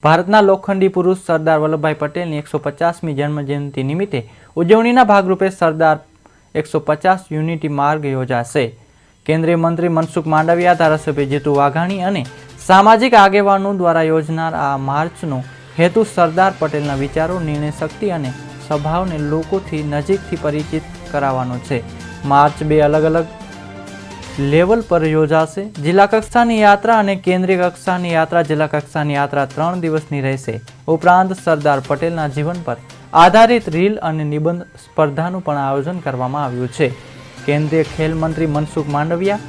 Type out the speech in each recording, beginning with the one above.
ભારતના લોખંડી પુરુષ સરદાર વલ્લભભાઈ પટેલની 150મી જન્મજયંતિ નિમિત્તે ઉજવણીના ભાગરૂપે સરદાર 150 યુનિટી માર્ગ યોજાશે। કેન્દ્રીય મંત્રી મનસુખ માંડવિયા, ધારાસભ્ય જીતુ વાઘાણી અને સામાજિક આગેવાનો દ્વારા યોજનાર આ માર્ચનો હેતુ સરદાર પટેલના વિચારો, નિર્ણય શક્તિ અને સ્વભાવને લોકોથી નજીકથી પરિચિત કરાવવાનો છે। માર્ચ 2 અલગ અલગ લેવલ પર યોજાશે। જિલ્લા કક્ષાની યાત્રા અને કેન્દ્રીય કક્ષાની યાત્રા। જિલ્લા કક્ષાની યાત્રા 3 દિવસની રહેશે। ઉપરાંત સરદાર પટેલના જીવન પર આધારિત રીલ અને નિબંધ સ્પર્ધાનું પણ આયોજન કરવામાં આવ્યું છે। કેન્દ્રીય ખેલ મંત્રી મનસુખ માંડવિયા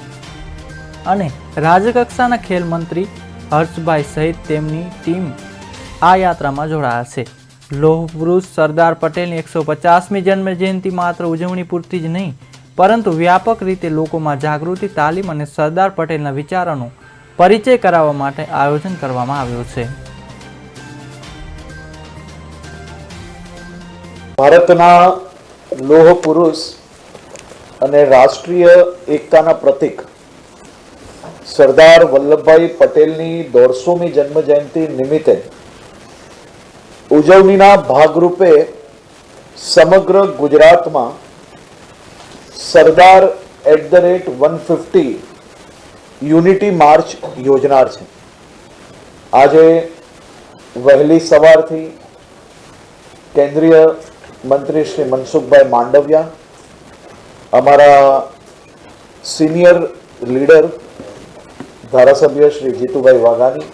અને રાજ્ય કક્ષાના ખેલ મંત્રી હર્ષભાઈ સહિત તેમની ટીમ આ યાત્રામાં જોડાયા છે। લોહ પુરુષ સરદાર પટેલની 150મી જન્મજયંતિ માત્ર ઉજવણી પૂરતી જ નહીં, પરંતુ વ્યાપક રીતે લોકોમાં જાગૃતિ, તાલીમ અને સરદાર પટેલના વિચારોનો પરિચય કરાવવા માટે આયોજન કરવામાં આવ્યું છે। ભારતના લોહ પુરુષ અને રાષ્ટ્રીય એકતાના પ્રતીક સરદાર વલ્લભભાઈ પટેલની 150મી જન્મજયંતિ નિમિત્તે ઉજવણીના ભાગરૂપે સમગ્ર ગુજરાતમાં સરદાર @150 યુનિટી માર્ચ યોજનાર છે। આજે વહેલી સવારથી કેન્દ્રીય મંત્રી શ્રી મનસુખભાઈ માંડવિયા, અમારા સિનિયર લીડર ધારાસભ્ય શ્રી જીતુભાઈ વાઘાણી,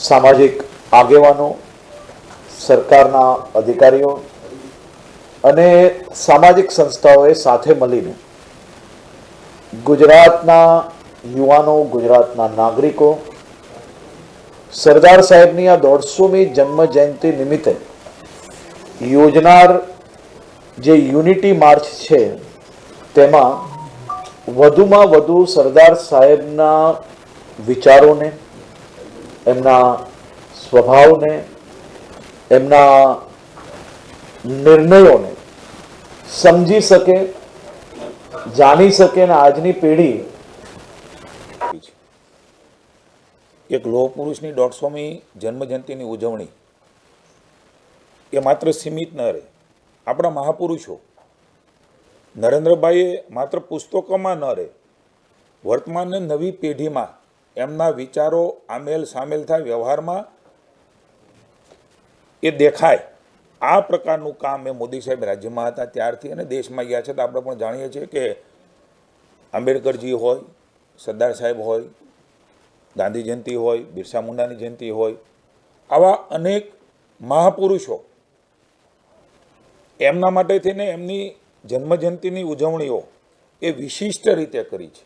સામાજિક આગેવાનો, સરકારના અધિકારીઓ અને સામાજિક સંસ્થાઓએ સાથે મળીને ગુજરાતના યુવાનો, ગુજરાતના નાગરિકો સરદાર સાહેબની આ 150મી જન્મજયંતિ નિમિત્તે યોજનાર જે યુનિટી માર્ચ છે તેમાં વધુમાં વધુ સરદાર સાહેબના વિચારોને, એમના સ્વભાવને, એમના નિર્ણયોને સમજી શકે, જાણી શકે અને આજની પેઢી એક લોહ પુરુષની 150મી જન્મજયંતિની ઉજવણી એ માત્ર સીમિત ન રહે। આપણા મહાપુરુષો નરેન્દ્રભાઈએ માત્ર પુસ્તકોમાં ન રહે, વર્તમાનને નવી પેઢીમાં એમના વિચારો આમેલ સામેલ થાય, વ્યવહારમાં એ દેખાય। આ પ્રકારનું કામ એ મોદી સાહેબ રાજ્યમાં હતા ત્યારથી અને દેશમાં ગયા છે। તો આપણે પણ જાણીએ છીએ કે આંબેડકરજી હોય, સરદાર સાહેબ હોય, ગાંધી જયંતિ હોય, બિરસા મુંડાની જયંતિ હોય, આવા અનેક મહાપુરુષો એમના માટે થઈને એમની જન્મજયંતિની ઉજવણીઓ એ વિશિષ્ટ રીતે કરી છે।